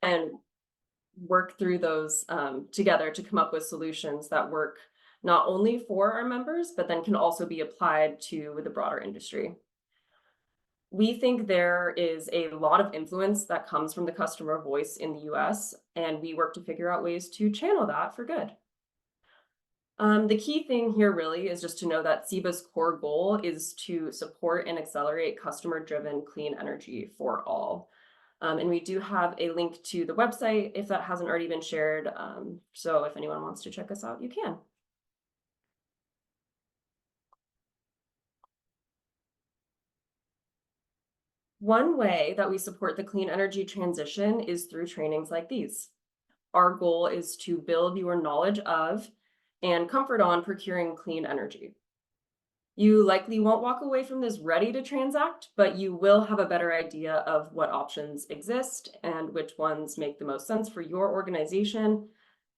and work through those together to come up with solutions that work not only for our members, but then can also be applied to the broader industry. We think there is a lot of influence that comes from the customer voice in the US, and we work to figure out ways to channel that for good. The key thing here really is just to know that CEBA's core goal is to support and accelerate customer-driven clean energy for all. And we do have a link to the website if that hasn't already been shared. So if anyone wants to check us out, you can. One way that we support the clean energy transition is through trainings like these. Our goal is to build your knowledge of and comfort on procuring clean energy. You likely won't walk away from this ready to transact, but you will have a better idea of what options exist and which ones make the most sense for your organization,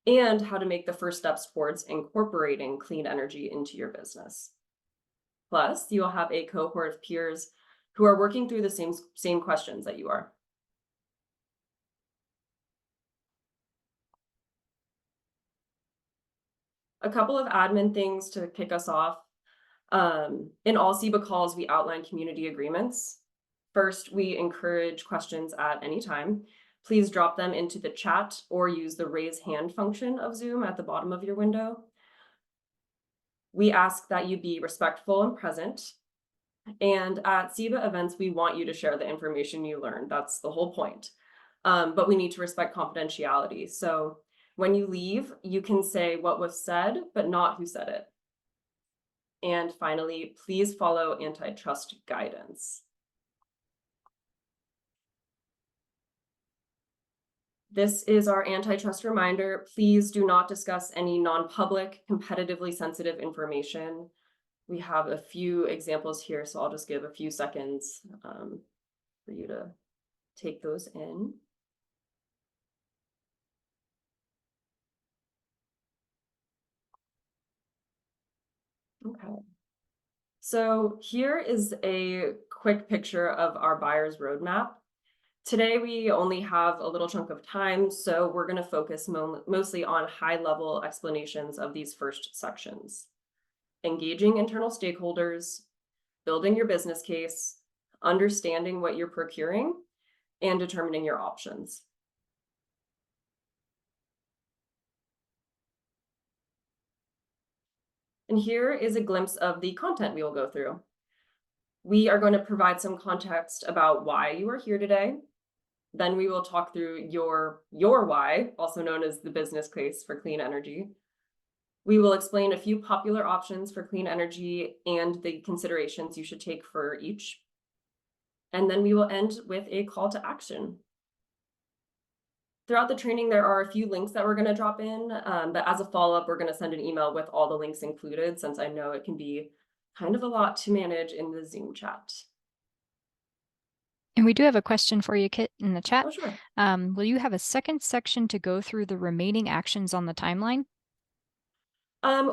and how to make the first steps towards incorporating clean energy into your business. Plus, you'll have a cohort of peers who are working through the same questions that you are. A couple of admin things to kick us off. In all CEBA calls, we outline community agreements. First, we encourage questions at any time. Please drop them into the chat or use the raise hand function of Zoom at the bottom of your window. We ask that you be respectful and present. And at CEBA events, we want you to share the information you learned. That's the whole point. But we need to respect confidentiality. So when you leave, you can say what was said, but not who said it. And finally, please follow antitrust guidance. This is our antitrust reminder. Please do not discuss any non-public, competitively sensitive information. We have a few examples here, so I'll just give a few seconds for you to take those in. Okay. So here is a quick picture of our buyer's roadmap. Today, we only have a little chunk of time, so we're going to focus mostly on high-level explanations of these first sections. Engaging internal stakeholders, building your business case, understanding what you're procuring, and determining your options. And here is a glimpse of the content we will go through. We are going to provide some context about why you are here today. Then we will talk through your why, also known as the business case for clean energy. We will explain a few popular options for clean energy and the considerations you should take for each. And then we will end with a call to action. Throughout the training, there are a few links that we're going to drop in, but as a follow-up, we're going to send an email with all the links included, since I know it can be kind of a lot to manage in the Zoom chat. And we do have a question for you, Kit, in the chat. Oh, sure. Will you have a second section to go through the remaining actions on the timeline?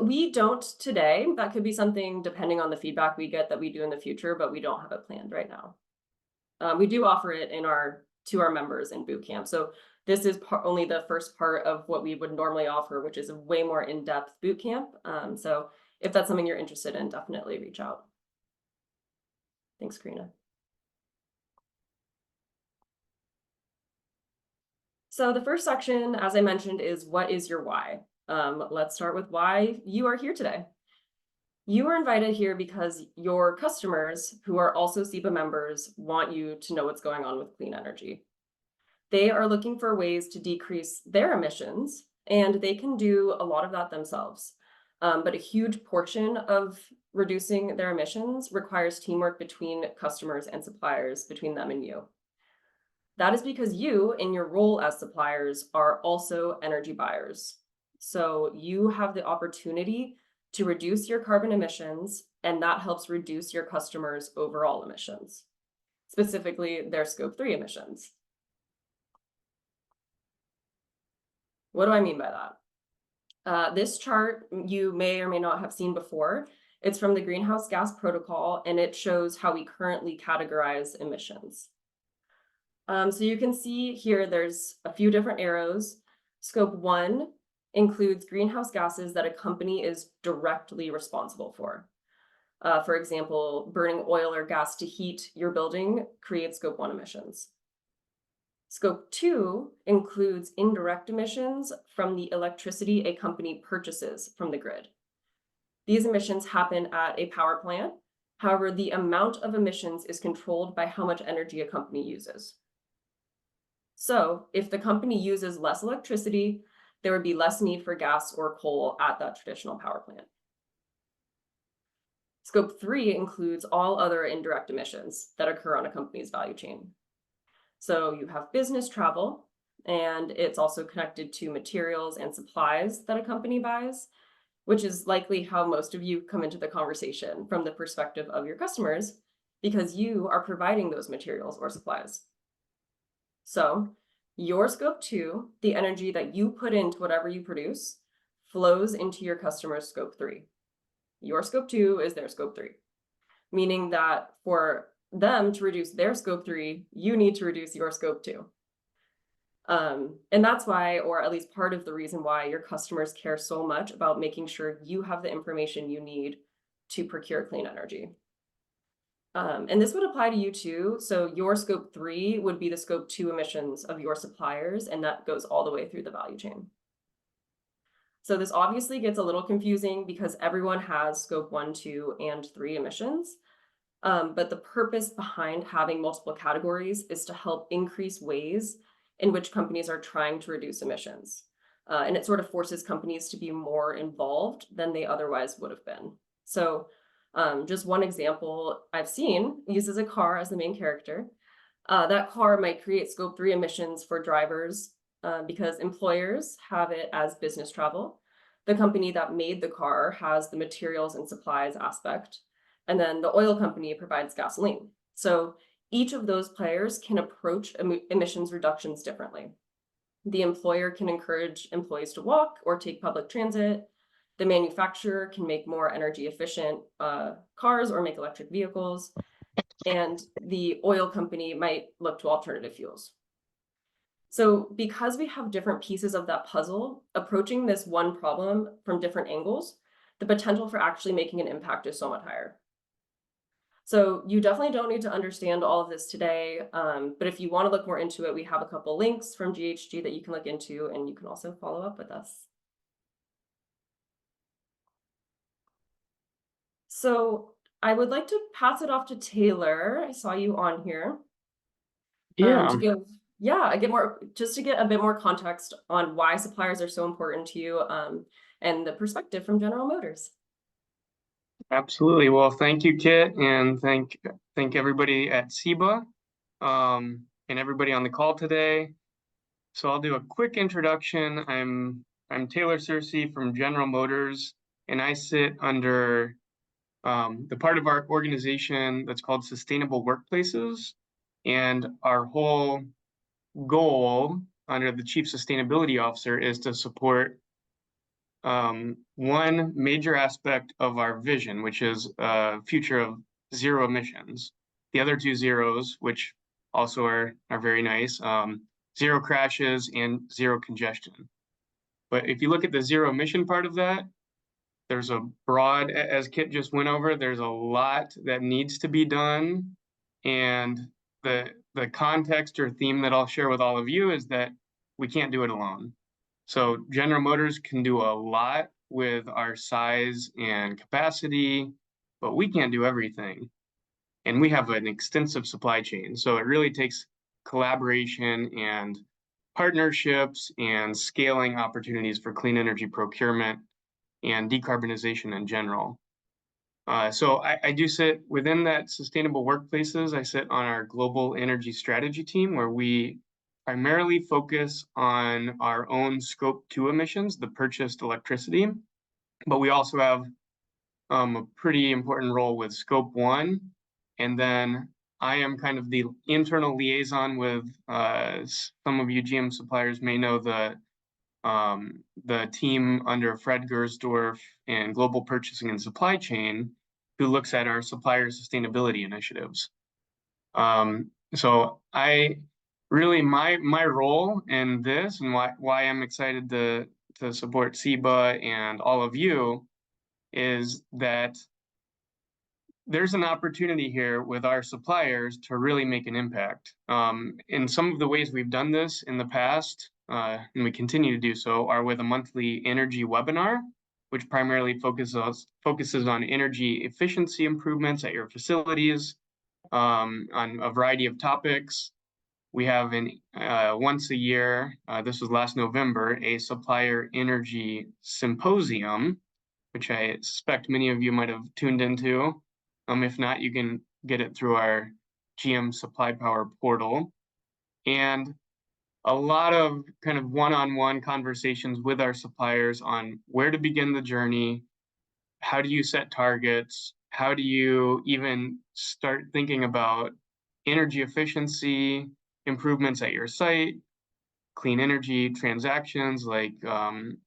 We don't today. That could be something, depending on the feedback we get, that we do in the future, but we don't have it planned right now. We do offer it to our members in boot camp. So this is only the first part of what we would normally offer, which is a way more in-depth boot camp. So if that's something you're interested in, definitely reach out. Thanks, Karina. So the first section, as I mentioned, is what is your why? Let's start with why you are here today. You are invited here because your customers, who are also CEBA members, want you to know what's going on with clean energy. They are looking for ways to decrease their emissions, and they can do a lot of that themselves. But a huge portion of reducing their emissions requires teamwork between customers and suppliers, between them and you. That is because you, in your role as suppliers, are also energy buyers. So you have the opportunity to reduce your carbon emissions, and that helps reduce your customers' overall emissions, specifically their Scope 3 emissions. What do I mean by that? This chart you may or may not have seen before. It's from the Greenhouse Gas Protocol, and it shows how we currently categorize emissions. So you can see here, there's a few different arrows. Scope 1 includes greenhouse gases that a company is directly responsible for. For example, burning oil or gas to heat your building creates Scope 1 emissions. Scope 2 includes indirect emissions from the electricity a company purchases from the grid. These emissions happen at a power plant. However, the amount of emissions is controlled by how much energy a company uses. So if the company uses less electricity, there would be less need for gas or coal at that traditional power plant. Scope 3 includes all other indirect emissions that occur on a company's value chain. So you have business travel, and it's also connected to materials and supplies that a company buys, which is likely how most of you come into the conversation from the perspective of your customers, because you are providing those materials or supplies. So your Scope 2, the energy that you put into whatever you produce, flows into your customer's Scope 3. Your Scope 2 is their Scope 3, meaning that for them to reduce their Scope 3, you need to reduce your Scope 2. And that's why, or at least part of the reason why, your customers care so much about making sure you have the information you need to procure clean energy. And this would apply to you too. So your Scope 3 would be the Scope 2 emissions of your suppliers, and that goes all the way through the value chain. So this obviously gets a little confusing because everyone has Scope 1, 2, and 3 emissions. But the purpose behind having multiple categories is to help increase ways in which companies are trying to reduce emissions. And it sort of forces companies to be more involved than they otherwise would have been. So just one example I've seen uses a car as the main character. That car might create Scope 3 emissions for drivers because employers have it as business travel. The company that made the car has the materials and supplies aspect. And then the oil company provides gasoline. So each of those players can approach emissions reductions differently. The employer can encourage employees to walk or take public transit. The manufacturer can make more energy efficient cars or make electric vehicles. And the oil company might look to alternative fuels. So because we have different pieces of that puzzle, approaching this one problem from different angles, the potential for actually making an impact is so much higher. So you definitely don't need to understand all of this today, but if you want to look more into it, we have a couple links from GHG that you can look into, and you can also follow up with us. So I would like to pass it off to Taylor. I saw you on here. Yeah. To give, just to get a bit more context on why suppliers are so important to you, and the perspective from General Motors. Absolutely. Well, thank you, Kit, and thank everybody at CEBA, and everybody on the call today. So I'll do a quick introduction. I'm Taylor Searcy from General Motors, and I sit under the part of our organization that's called Sustainable Workplaces, and our whole goal under the Chief Sustainability Officer is to support one major aspect of our vision, which is a future of zero emissions. The other two zeros, which also are very nice, zero crashes and zero congestion. But if you look at the zero emission part of that, there's a broad, as Kit just went over, there's a lot that needs to be done. And the context or theme that I'll share with all of you is that we can't do it alone. So General Motors can do a lot with our size and capacity, but we can't do everything. And we have an extensive supply chain. So it really takes collaboration and partnerships and scaling opportunities for clean energy procurement and decarbonization in general. So I do sit within that Sustainable Workplaces. I sit on our global energy strategy team, where we primarily focus on our own Scope 2 emissions, the purchased electricity, but we also have a pretty important role with Scope 1. And then I am kind of the internal liaison with, some of you GM suppliers may know the team under Fred Gersdorf and Global Purchasing and Supply Chain, who looks at our supplier sustainability initiatives. So I really my role in this and why I'm excited to support CEBA and all of you is that there's an opportunity here with our suppliers to really make an impact. In some of the ways we've done this in the past, and we continue to do so, are with a monthly energy webinar, which primarily focuses on energy efficiency improvements at your facilities, on a variety of topics. We have once a year, this was last November, a supplier energy symposium, which I suspect many of you might have tuned into. If not, you can get it through our GM Supply Power portal. And a lot of kind of one-on-one conversations with our suppliers on where to begin the journey, how do you set targets, how do you even start thinking about energy efficiency improvements at your site, clean energy transactions, like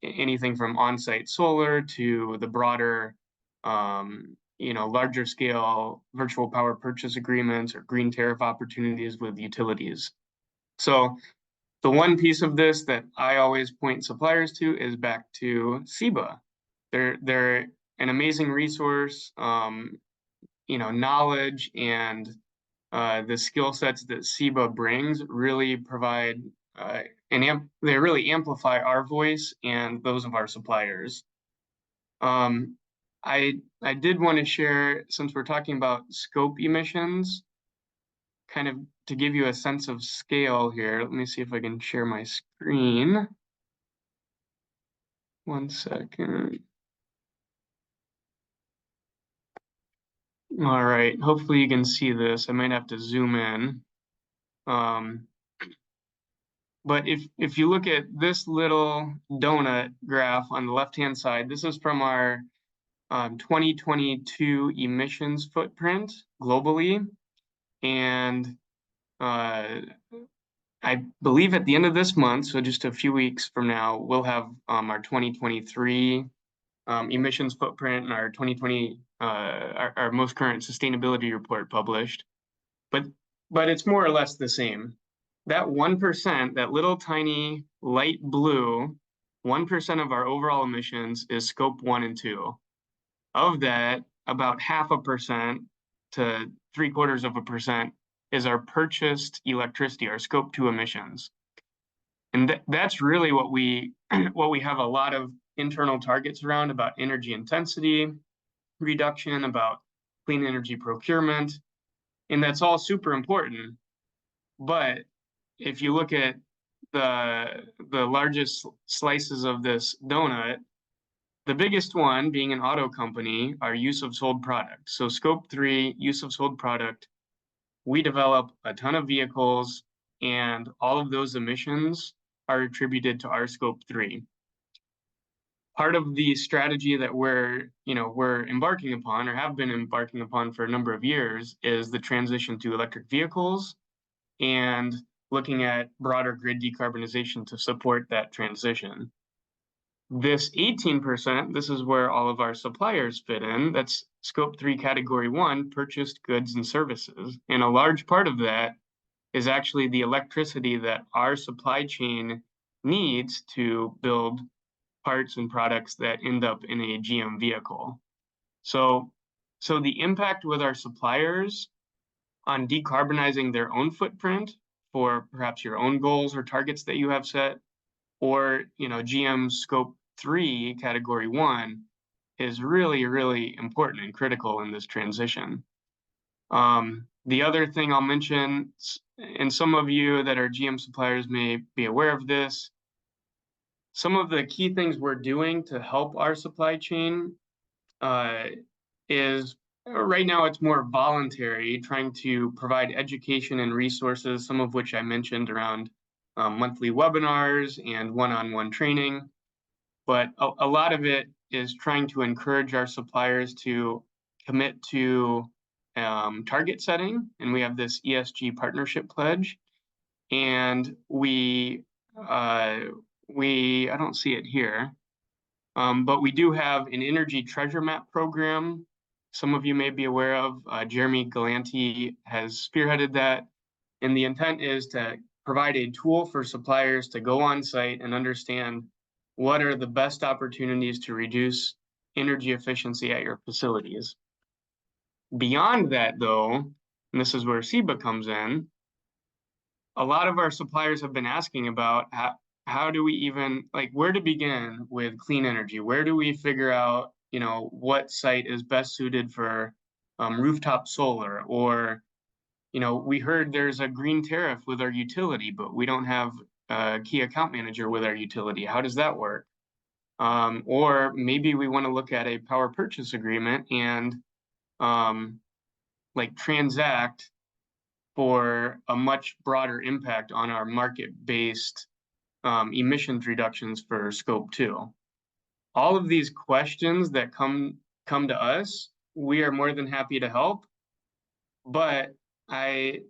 anything from on-site solar to the broader larger scale virtual power purchase agreements or green tariff opportunities with utilities. So the one piece of this that I always point suppliers to is back to CEBA. They're an amazing resource, knowledge and the skill sets that CEBA brings really provide they really amplify our voice and those of our suppliers. I did want to share, since we're talking about scope emissions, kind of to give you a sense of scale here. Let me see if I can share my screen. One second. All right, hopefully you can see this. I might have to zoom in. But if you look at this little donut graph on the left-hand side, this is from our 2022 emissions footprint globally. And I believe at the end of this month, so just a few weeks from now, we'll have our 2023 emissions footprint and our 2020, our most current sustainability report published. But it's more or less the same. That 1%, that little tiny light blue, 1% of our overall emissions is scope 1 and 2. Of that, about 0.5% to 0.75% is our purchased electricity, our scope 2 emissions. And that's really what we have a lot of internal targets around, about energy intensity reduction, about clean energy procurement, and that's all super important. But if you look at the largest slices of this donut, the biggest one being an auto company, our use of sold product. So scope 3, use of sold product, we develop a ton of vehicles and all of those emissions are attributed to our scope 3. Part of the strategy that we're embarking upon, or have been embarking upon for a number of years, is the transition to electric vehicles and looking at broader grid decarbonization to support that transition. This 18%, this is where all of our suppliers fit in. That's scope 3 category 1, purchased goods and services. And a large part of that is actually the electricity that our supply chain needs to build parts and products that end up in a GM vehicle. So the impact with our suppliers on decarbonizing their own footprint for perhaps your own goals or targets that you have set, or GM scope 3 category 1 is really, really important and critical in this transition. The other thing I'll mention, and some of you that are GM suppliers may be aware of this, some of the key things we're doing to help our supply chain is, right now it's more voluntary, trying to provide education and resources, some of which I mentioned around monthly webinars and one-on-one training. But a lot of it is trying to encourage our suppliers to commit to target setting. And we have this ESG partnership pledge. And I don't see it here, but we do have an energy treasure map program. Some of you may be aware of. Jeremy Galanti has spearheaded that. And the intent is to provide a tool for suppliers to go on site and understand what are the best opportunities to reduce energy efficiency at your facilities. Beyond that, though, and this is where CEBA comes in, a lot of our suppliers have been asking about how do we even, like, where to begin with clean energy? Where do we figure out, what site is best suited for rooftop solar? Or, we heard there's a green tariff with our utility, but we don't have a key account manager with our utility. How does that work? Or maybe we want to look at a power purchase agreement and transact for a much broader impact on our market-based emissions reductions for scope 2. All of these questions that come to us, we are more than happy to help. But it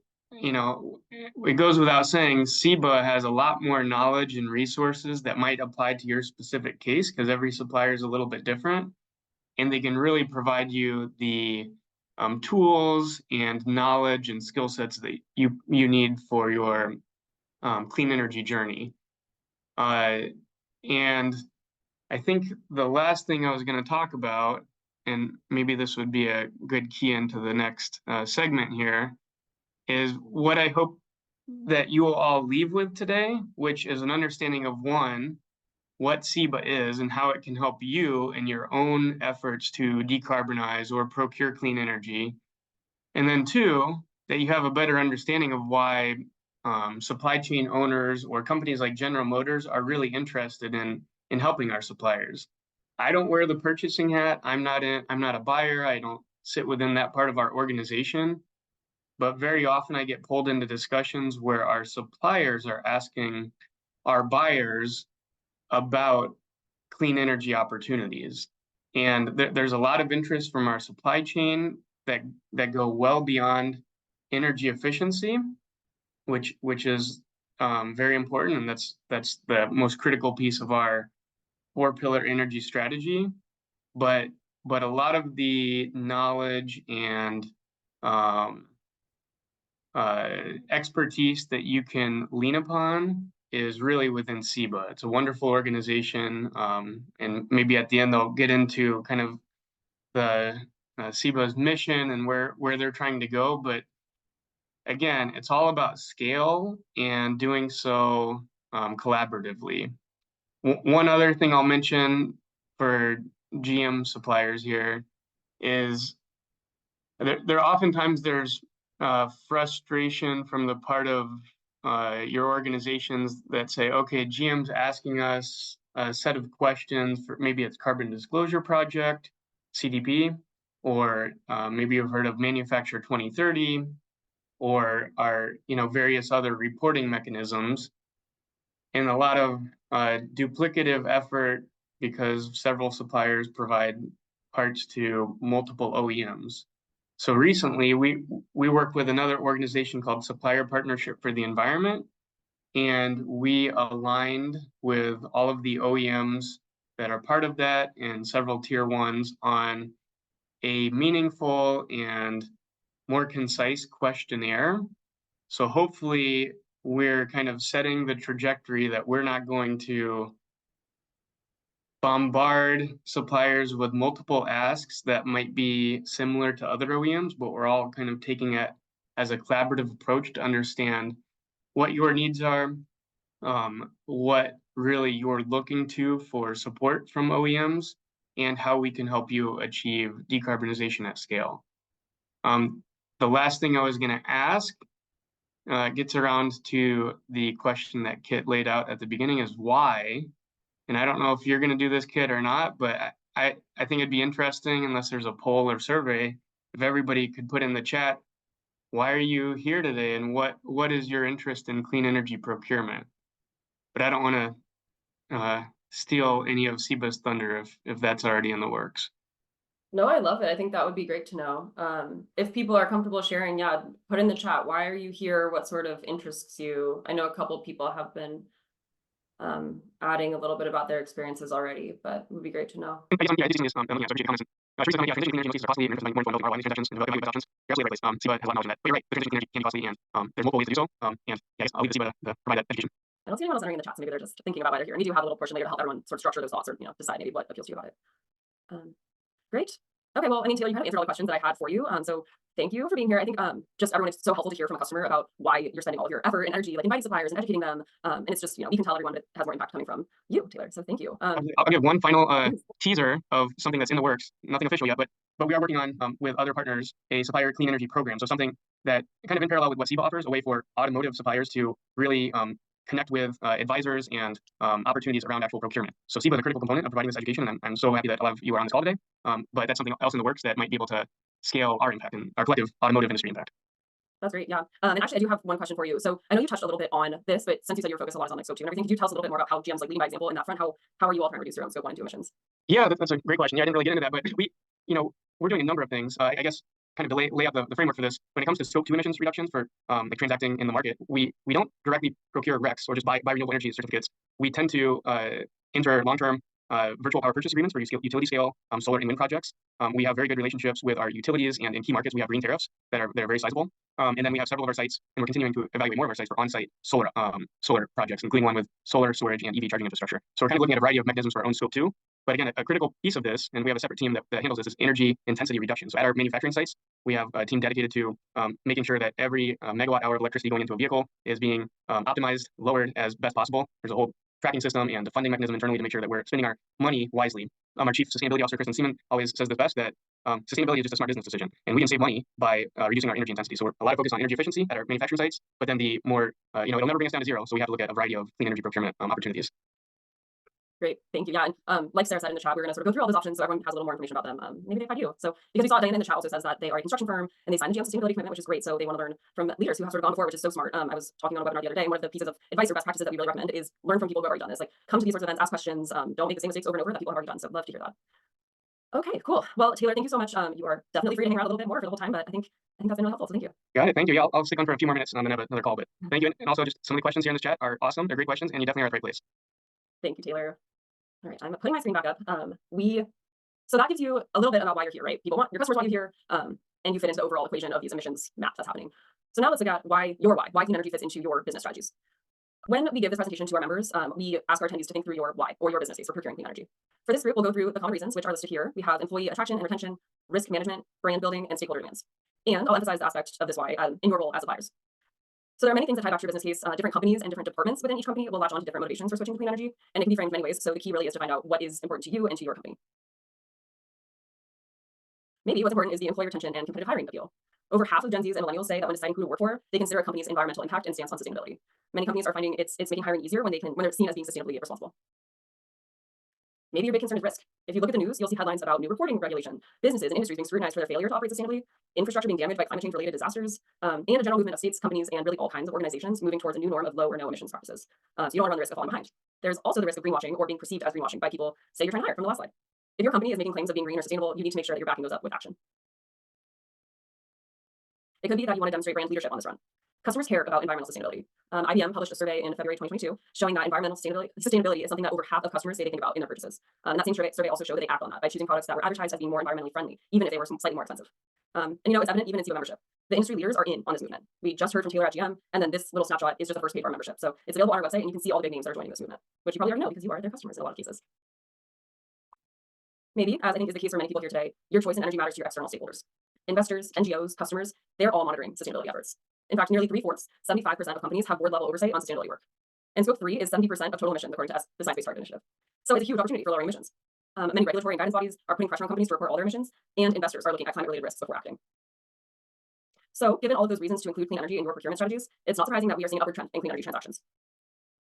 goes without saying, CEBA has a lot more knowledge and resources that might apply to your specific case, because every supplier is a little bit different, and they can really provide you the tools and knowledge and skill sets that you need for your clean energy journey. And I think the last thing I was going to talk about, and maybe this would be a good key into the next segment here, is what I hope that you will all leave with today, which is an understanding of, one, what CEBA is and how it can help you in your own efforts to decarbonize or procure clean energy. And then two, that you have a better understanding of why supply chain owners or companies like General Motors are really interested in helping our suppliers. I don't wear the purchasing hat. I'm not a buyer. I don't sit within that part of our organization. But very often I get pulled into discussions where our suppliers are asking our buyers about clean energy opportunities. And there's a lot of interest from our supply chain that go well beyond energy efficiency, which is very important, and that's the most critical piece of our 4-pillar energy strategy. But a lot of the knowledge and expertise that you can lean upon is really within CEBA. It's a wonderful organization, and maybe at the end they'll get into kind of the CEBA's mission and where they're trying to go. But again, it's all about scale and doing so collaboratively. One other thing I'll mention for GM suppliers here is there oftentimes there's frustration from the part of your organizations that say, okay, GM's asking us a set of questions for maybe it's Carbon Disclosure Project, CDP, or maybe you've heard of Manufacture 2030, or our various other reporting mechanisms, and a lot of duplicative effort because several suppliers provide parts to multiple OEMs. So recently, we worked with another organization called Supplier Partnership for the Environment, and we aligned with all of the OEMs that are part of that and several tier ones on a meaningful and more concise questionnaire. So hopefully we're kind of setting the trajectory that we're not going to bombard suppliers with multiple asks that might be similar to other OEMs, but we're all kind of taking it as a collaborative approach to understand what your needs are, what really you're looking to for support from OEMs, and how we can help you achieve decarbonization at scale. The last thing I was going to ask gets around to the question that Kit laid out at the beginning, is why? And I don't know if you're going to do this, Kit, or not, but I think it'd be interesting, unless there's a poll or survey, if everybody could put in the chat, why are you here today, and what is your interest in clean energy procurement? But I don't want to steal any of CEBA's thunder if that's already in the works. No, I love it. I think that would be great to know. If people are comfortable sharing, yeah, put in the chat, why are you here? What sort of interests you? I know a couple people have been adding a little bit about their experiences already, but it would be great to know. Teresa, how many transition clean energy most cases are costly and interest more info on these transactions and evaluate best options. You're absolutely right, place. CEBA has a lot of knowledge on that. But you're right, the transition clean energy can be costly and there's multiple ways to do so. And yeah, I guess I'll leave the CEBA to provide that education. I don't see anyone else entering in the chat, so maybe they're just thinking about whether here. And we do have a little portion later to help everyone sort of structure those thoughts or decide maybe what appeals to you about it. Great. Okay, well, I mean, Taylor, you kind of answered all the questions that I had for you. So thank you for being here. I think just everyone, it's so helpful to hear from a customer about why you're spending all of your effort and energy, like inviting suppliers and educating them. And it's just, we can tell everyone that it has more impact coming from you, Taylor. So thank you. I'll give one final teaser of something that's in the works, nothing official yet, but we are working on with other partners a supplier clean energy program. So something that kind of in parallel with what CEBA offers, a way for automotive suppliers to really connect with advisors and opportunities around actual procurement. So CEBA is a critical component of providing this education, and I'm so happy that a lot of you are on this call today. But that's something else in the works that might be able to scale our impact and our collective automotive industry impact. That's great, yeah. And actually, I do have one question for you. So I know you touched a little bit on this, but since you said you're focused a lot on like scope 2 and everything, could you tell us a little bit more about how GM's like leading by example in that front? How are you all trying to reduce your own scope 1 and 2 emissions? Yeah, that's a great question. Yeah, I didn't really get into that, but we're doing a number of things. I guess kind of to lay out the framework for this. When it comes to scope 2 emissions reductions for like transacting in the market, we don't directly procure RECs or just buy renewable energy certificates. We tend to enter long-term virtual power purchase agreements for utility scale solar and wind projects. We have very good relationships with our utilities, and in key markets we have green tariffs that are very sizable. And then we have several of our sites, and we're continuing to evaluate more of our sites for on-site solar projects, including one with solar storage and EV charging infrastructure. So we're kind of looking at a variety of mechanisms for our own scope 2. But again, a critical piece of this, and we have a separate team that handles this, is energy intensity reduction. So at our manufacturing sites, we have a team dedicated to making sure that every megawatt hour of electricity going into a vehicle is being optimized, lowered as best possible. There's a whole tracking system and the funding mechanism internally to make sure that we're spending our money wisely. Our chief sustainability officer, Kristen Seaman, always says the best that sustainability is just a smart business decision, and we can save money by reducing our energy intensity. So we're a lot of focus on energy efficiency at our manufacturing sites, but then the more, it'll never bring us down to zero. So we have to look at a variety of clean energy procurement opportunities. Great, thank you. Yeah, and like Sarah said in the chat, we're going to sort of go through all those options so everyone has a little more information about them. Maybe they find you. So because we saw Diana in the chat also says that they are a construction firm and they signed the GM sustainability commitment, which is great. So they want to learn from leaders who have sort of gone before, which is so smart. I was talking on a webinar the other day, and one of the pieces of advice or best practices that we really recommend is learn from people who have already done this. Like come to these sorts of events, ask questions, don't make the same mistakes over and over that people have already done. So love to hear that. Okay, cool. Well, Taylor, thank you so much. You are definitely free to hang around a little bit more for the whole time, but I think that's been really helpful. So thank you. Got it. Thank you. Yeah, I'll stick on for a few more minutes and then have another call. But thank you. And also, just some of the questions here in this chat are awesome. They're great questions, and you definitely are at the right place. Thank you, Taylor. All right, I'm putting my screen back up. So that gives you a little bit about why you're here, right? Your customers want you here, and you fit into the overall equation of these emissions map that's happening. So now let's look at why clean energy fits into your business strategies. When we give this presentation to our members, we ask our attendees to think through your why or your business case for procuring clean energy. For this group, we'll go through the common reasons, which are listed here. We have employee attraction and retention, risk management, brand building, and stakeholder demands. And I'll emphasize the aspect of this why in your role as suppliers. So there are many things that tie back to your business case. Different companies and different departments within each company will latch on to different motivations for switching to clean energy, and it can be framed many ways. So the key really is to find out what is important to you and to your company. Maybe what's important is the employee retention and competitive hiring appeal. Over half of Gen Zs and millennials say that when deciding who to work for, they consider a company's environmental impact and stance on sustainability. Many companies are finding it's making hiring easier when they're seen as being sustainably responsible. Maybe your big concern is risk. If you look at the news, you'll see headlines about new reporting regulation, businesses and industries being scrutinized for their failure to operate sustainably, infrastructure being damaged by climate change-related disasters, and a general movement of states, companies, and really all kinds of organizations moving towards a new norm of low or no emissions practices. So you don't want to run the risk of falling behind. There's also the risk of greenwashing or being perceived as greenwashing by people, say you're trying to hire from the last slide. If your company is making claims of being green or sustainable, you need to make sure that you're backing those up with action. It could be that you want to demonstrate brand leadership on this run. Customers care about environmental sustainability. IBM published a survey in February 2022 showing that environmental sustainability is something that over half of customers say they think about in their purchases. And that same survey also showed that they act on that by choosing products that were advertised as being more environmentally friendly, even if they were slightly more expensive. And it's evident even in CEBA membership. The industry leaders are in on this movement. We just heard from Taylor at GM, and then this little snapshot is just the first page of our membership. So it's available on our website, and you can see all the big names that are joining this movement, which you probably already know because you are their customers in a lot of cases. Maybe, as I think is the case for many people here today, your choice in energy matters to your external stakeholders. Investors, NGOs, customers, they're all monitoring sustainability efforts. In fact, nearly 3/4, 75% of companies have board-level oversight on sustainability work. And scope 3 is 70% of total emissions, according to the Science Based Targets initiative. So it's a huge opportunity for lowering emissions. Many regulatory and guidance bodies are putting pressure on companies to report all their emissions, and investors are looking at climate-related risks before acting. So given all of those reasons to include clean energy in your procurement strategies, it's not surprising that we are seeing an upward trend in clean energy transactions.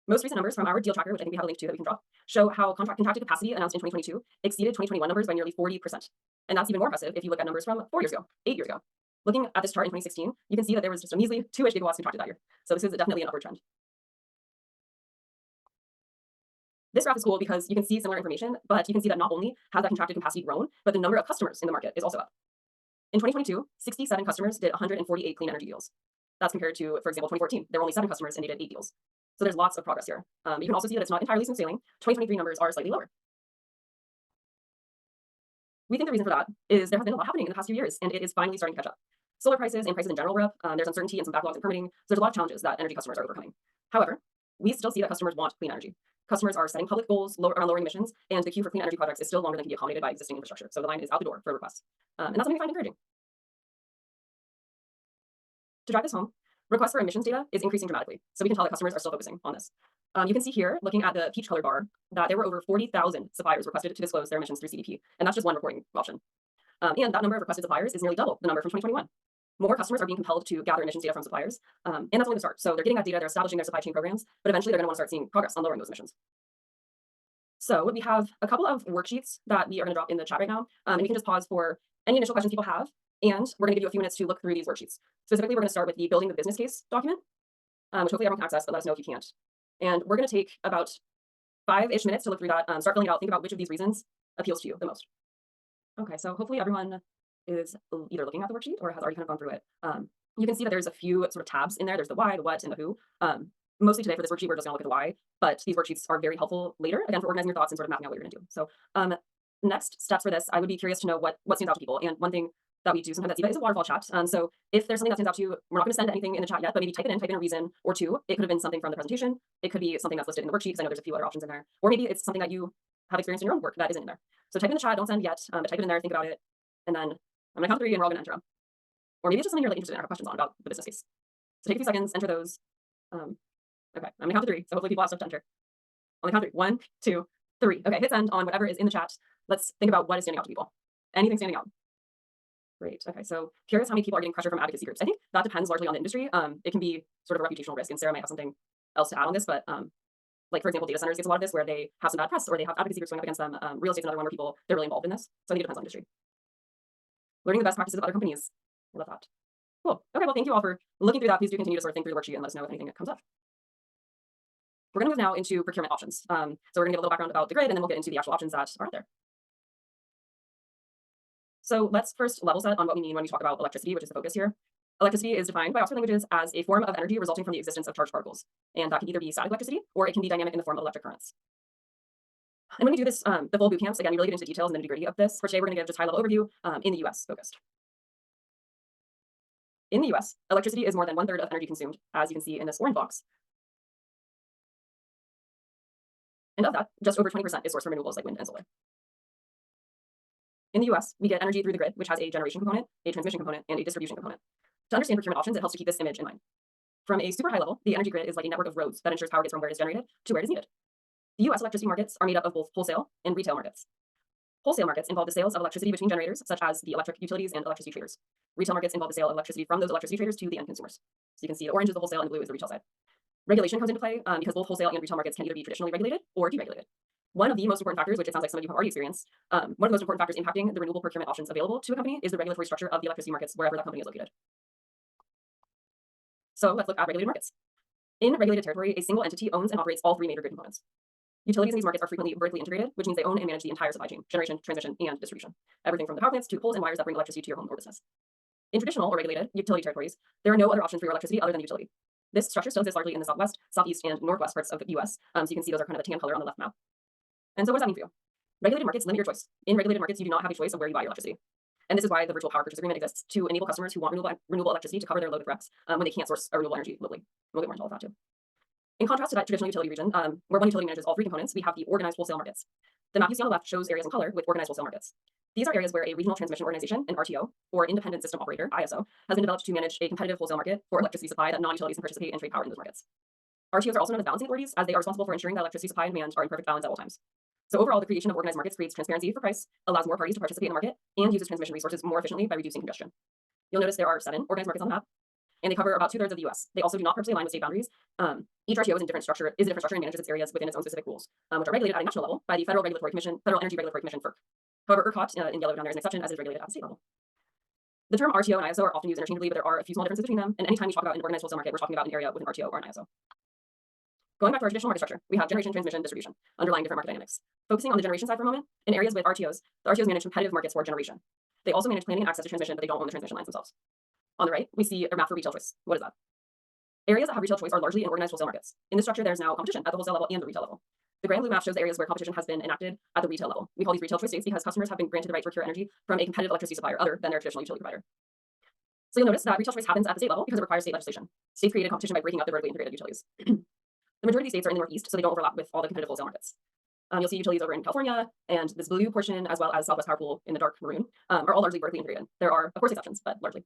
Most recent numbers from our deal tracker, which I think we have a link to that we can drop, show how contracted capacity announced in 2022 exceeded 2021 numbers by nearly 40%. And that's even more impressive if you look at numbers from 4 years ago, 8 years ago. Looking at this chart in 2016, you can see that there was just a measly 2-ish gigawatts contracted that year. So this is definitely an upward trend. This graph is cool because you can see similar information, but you can see that not only has that contracted capacity grown, but the number of customers in the market is also up. In 2022, 67 customers did 148 clean energy deals. That's compared to, for example, 2014. There were only 7 customers and they did 8 deals. So there's lots of progress here. You can also see that it's not entirely smooth sailing. 2023 numbers are slightly lower. We think the reason for that is there has been a lot happening in the past few years, and it is finally starting to catch up. Solar prices and prices in general were up. There's uncertainty and some backlogs in permitting. So there's a lot of challenges that energy customers are overcoming. However, we still see that customers want clean energy. Customers are setting public goals around lowering emissions, and the queue for clean energy projects is still longer than can be accommodated by existing infrastructure. So the line is out the door for requests. And that's something we find encouraging. To drive this home, requests for emissions data is increasing dramatically. So we can tell that customers are still focusing on this. You can see here, looking at the peach colored bar, that there were over 40,000 suppliers requested to disclose their emissions through CDP. And that's just one reporting option. And that number of requested suppliers is nearly double the number from 2021. More customers are being compelled to gather emissions data from suppliers. And that's only the start. So they're getting that data, they're establishing their supply chain programs, but eventually they're going to want to start seeing progress on lowering those emissions. So we have a couple of worksheets that we are going to drop in the chat right now. And we can just pause for any initial questions people have. And we're going to give you a few minutes to look through these worksheets. Specifically, we're going to start with the building the business case document, which hopefully everyone can access, but let us know if you can't. And we're going to take about 5-ish minutes to look through that, start filling it out, think about which of these reasons appeals to you the most. Okay, so hopefully everyone is either looking at the worksheet or has already kind of gone through it. You can see that there's a few sort of tabs in there. There's the why, the what, and the who. Mostly today for this worksheet, we're just going to look at the why, but these worksheets are very helpful later, again, for organizing your thoughts and sort of mapping out what you're going to do. So next steps for this, I would be curious to know what stands out to people. And one thing that we do sometimes at CEBA is a waterfall chat. So if there's something that stands out to you, we're not going to send anything in the chat yet, but maybe type in a reason or two. It could have been something from the presentation. It could be something that's listed in the worksheet, because I know there's a few other options in there. Or maybe it's something that you have experienced in your own work that isn't in there. So type in the chat, don't send yet, but type it in there, think about it. And then I'm going to count 3 and we're all going to enter them. Or maybe it's just something you're really interested in or have questions on about the business case. So take a few seconds, enter those. Okay, I'm going to count to 3. So hopefully people have stuff to enter. On the count of 3. 1, 2, 3. Okay, hit send on whatever is in the chat. Let's think about what is standing out to people. Anything standing out? Great. Okay, so curious how many people are getting pressure from advocacy groups. I think that depends largely on the industry. It can be sort of a reputational risk, and Sarah might have something else to add on this, but like for example, data centers gets a lot of this where they have some bad press or they have advocacy groups going up against them. Real estate's another one where they're really involved in this. So I think it depends on industry. Learning the best practices of other companies. I love that. Cool. Okay, well, thank you all for looking through that. Please do continue to sort of think through the worksheet and let us know if anything comes up. We're going to move now into procurement options. So we're going to give a little background about the grid, and then we'll get into the actual options that are out there. So let's first level set on what we mean when we talk about electricity, which is the focus here. Electricity is defined by Oxford Languages as a form of energy resulting from the existence of charged particles. And that can either be static electricity or it can be dynamic in the form of electric currents. And when we do this, the full boot camps, again, we really get into the details and the nitty-gritty of this. For today, we're going to give just high-level overview in the US focused. In the US, electricity is more than 1/3 of energy consumed, as you can see in this orange box. And of that, just over 20% is sourced from renewables like wind and solar. In the US, we get energy through the grid, which has a generation component, a transmission component, and a distribution component. To understand procurement options, it helps to keep this image in mind. From a super high level, the energy grid is like a network of roads that ensures power gets from where it is generated to where it is needed. The US electricity markets are made up of both wholesale and retail markets. Wholesale markets involve the sales of electricity between generators, such as the electric utilities and electricity traders. Retail markets involve the sale of electricity from those electricity traders to the end consumers. So you can see the orange is the wholesale and the blue is the retail side. Regulation comes into play because both wholesale and retail markets can either be traditionally regulated or deregulated. One of the most important factors, which it sounds like some of you have already experienced, one of the most important factors impacting the renewable procurement options available to a company is the regulatory structure of the electricity markets wherever that company is located. So let's look at regulated markets. In regulated territory, a single entity owns and operates all 3 major grid components. Utilities in these markets are frequently vertically integrated, which means they own and manage the entire supply chain, generation, transmission, and distribution. Everything from the power plants to poles and wires that bring electricity to your home or business. In traditional or regulated utility territories, there are no other options for your electricity other than the utility. This structure still exists largely in the southwest, southeast, and northwest parts of the US. So you can see those are kind of the tan color on the left map. And so what does that mean for you? Regulated markets limit your choice. In regulated markets, you do not have a choice of where you buy your electricity. And this is why the virtual power purchase agreement exists, to enable customers who want renewable electricity to cover their load with RECs when they can't source renewable energy locally. We'll get more into all of that too. In contrast to that traditional utility region, where one utility manages all 3 components, we have the organized wholesale markets. The map you see on the left shows areas in color with organized wholesale markets. These are areas where a regional transmission organization, an RTO, or independent system operator, ISO, has been developed to manage a competitive wholesale market for electricity supply that non-utilities can participate and trade power in those markets. RTOs are also known as balancing authorities, as they are responsible for ensuring that electricity supply and demand are in perfect balance at all times. So overall, the creation of organized markets creates transparency for price, allows more parties to participate in the market, and uses transmission resources more efficiently by reducing congestion. You'll notice there are 7 organized markets on the map, and they cover about 2/3 of the US. They also do not perfectly align with state boundaries. Each RTO is a different structure and manages its areas within its own specific rules, which are regulated at a national level by the Federal Energy Regulatory Commission, FERC. However, ERCOT in yellow down there is an exception, as is regulated at the state level. The term RTO and ISO are often used interchangeably, but there are a few small differences between them. And anytime we talk about an organized wholesale market, we're talking about an area with an RTO or an ISO. Going back to our traditional market structure, we have generation, transmission, distribution, underlying different market dynamics. Focusing on the generation side for a moment, in areas with RTOs, the RTOs manage competitive markets for generation. They also manage planning and access to transmission, but they don't own the transmission lines themselves. On the right, we see a map for retail choice. What is that? Areas that have retail choice are largely in organized wholesale markets. In this structure, there's now competition at the wholesale level and the retail level. The gray and blue map shows the areas where competition has been enacted at the retail level. We call these retail choice states because customers have been granted the right to procure energy from a competitive electricity supplier other than their traditional utility provider. So you'll notice that retail choice happens at the state level because it requires state legislation. States created competition by breaking up the vertically integrated utilities. The majority of these states are in the Northeast, so they don't overlap with all the competitive wholesale markets. You'll see utilities over in California, and this blue portion, as well as Southwest Power Pool in the dark maroon, are all largely vertically integrated. There are, of course, exceptions, but largely.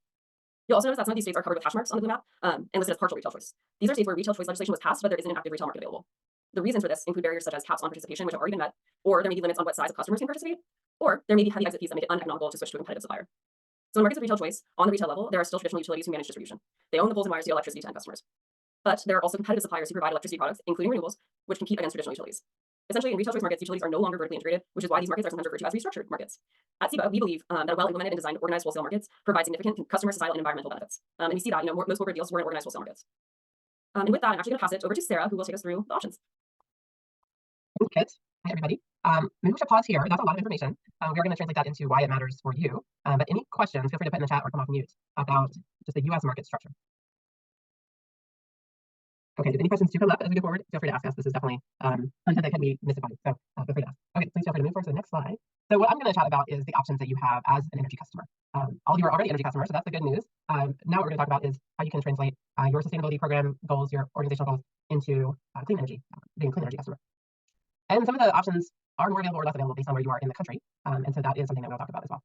You'll also notice that some of these states are covered with hash marks on the blue map and listed as partial retail choice. These are states where retail choice legislation was passed, but there isn't an active retail market available. The reasons for this include barriers such as caps on participation, which have already been met, or there may be limits on what size of customers can participate, or there may be heavy exit fees that make it uneconomical to switch to a competitive supplier. So in markets of retail choice, on the retail level, there are still traditional utilities who manage distribution. They own the poles and wires to get electricity to end customers. But there are also competitive suppliers who provide electricity products, including renewables, which compete against traditional utilities. Essentially, in retail choice markets, utilities are no longer vertically integrated, which is why these markets are sometimes referred to as restructured markets. At CEBA, we believe that well-implemented and designed organized wholesale markets provide significant customer, societal, and environmental benefits. And we see that, most corporate deals were in organized wholesale markets. And with that, I'm actually going to pass it over to Sarah, who will take us through the options. Thanks, Kit. Hi, everybody. Maybe we should pause here. That's a lot of information. We are going to translate that into why it matters for you. But any questions, feel free to put in the chat or come off mute about just the U.S. market structure. Okay, if any questions do come up as we go forward, feel free to ask us. This is definitely content that can be mystified, so feel free to ask. Okay, please feel free to move forward to the next slide. So what I'm going to chat about is the options that you have as an energy customer. All of you are already energy customers, so that's the good news. Now what we're going to talk about is how you can translate your sustainability program goals, your organizational goals, into clean energy, being a clean energy customer. And some of the options are more available or less available based on where you are in the country, and so that is something that we'll talk about as well.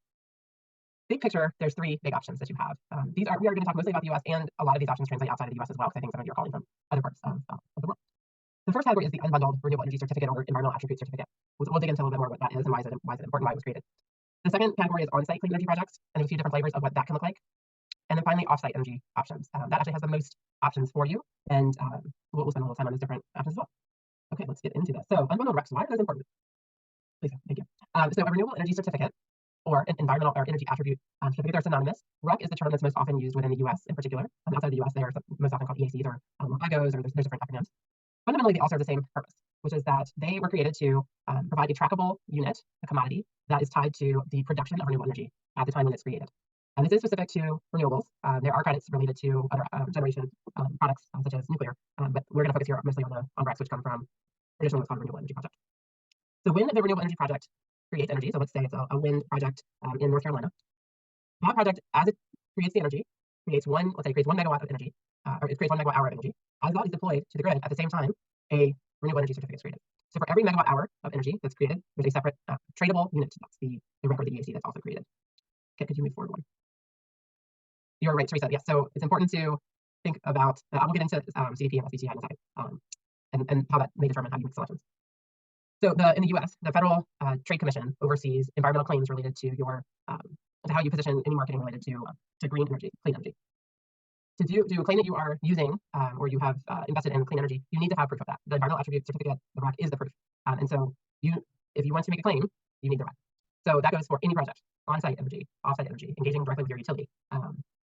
Big picture, there's three big options that you have. We are going to talk mostly about the US, and a lot of these options translate outside of the US as well, because I think some of you are calling from other parts of the world. The first category is the unbundled renewable energy certificate or environmental attribute certificate. We'll dig into a little bit more what that is and why is it important, why it was created. The second category is on-site clean energy projects, and a few different flavors of what that can look like. And then finally, off-site energy options. That actually has the most options for you, and we'll spend a little time on those different options as well. Okay, let's get into this. So unbundled RECs, why are those important? Please, thank you. So a renewable energy certificate or an environmental or energy attribute certificate are synonymous. REC is the term that's most often used within the US in particular. Outside of the US, they are most often called EACs or IGOs, or there's different acronyms. Fundamentally, they all serve the same purpose, which is that they were created to provide a trackable unit, a commodity, that is tied to the production of renewable energy at the time when it's created. And this is specific to renewables. There are credits related to other generation products, such as nuclear, but we're going to focus here mostly on RECs, which come from traditionally what's called a renewable energy project. So when the renewable energy project creates energy, so let's say it's a wind project in North Carolina, that project, as it creates the energy, creates 1 megawatt of energy, or it creates 1 megawatt hour of energy. As that is deployed to the grid at the same time, a renewable energy certificate is created. So for every megawatt hour of energy that's created, there's a separate tradable unit. That's the REC or the EAC that's also created. Okay, could you move forward one? You're right, Teresa. Yes, so it's important to think about, I will get into CDP and SBTI in a second, and how that may determine how you make selections. So in the US, the Federal Trade Commission oversees environmental claims related to your to how you position any marketing related to green energy, clean energy. To claim that you are using or you have invested in clean energy, you need to have proof of that. The environmental attribute certificate, the REC, is the proof. And so if you want to make a claim, you need the REC. So that goes for any project: on-site energy, off-site energy, engaging directly with your utility,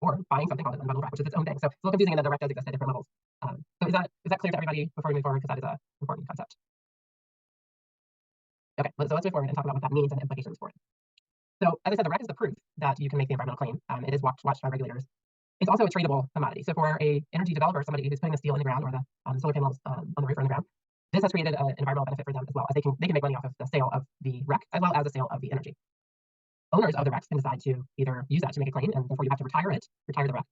or buying something called an unbundled REC, which is its own thing. So it's a little confusing, and then the REC does exist at different levels. So is that clear to everybody before we move forward? Because that is an important concept. Okay, so let's move forward and talk about what that means and the implications for it. So as I said, the REC is the proof that you can make the environmental claim. It is watched by regulators. It's also a tradable commodity. So for a energy developer, somebody who's putting the steel in the ground or the solar panels on the roof or in the ground, this has created an environmental benefit for them as well, as they can make money off of the sale of the REC as well as the sale of the energy. Owners of the RECs can decide to either use that to make a claim, and therefore you have to retire the REC,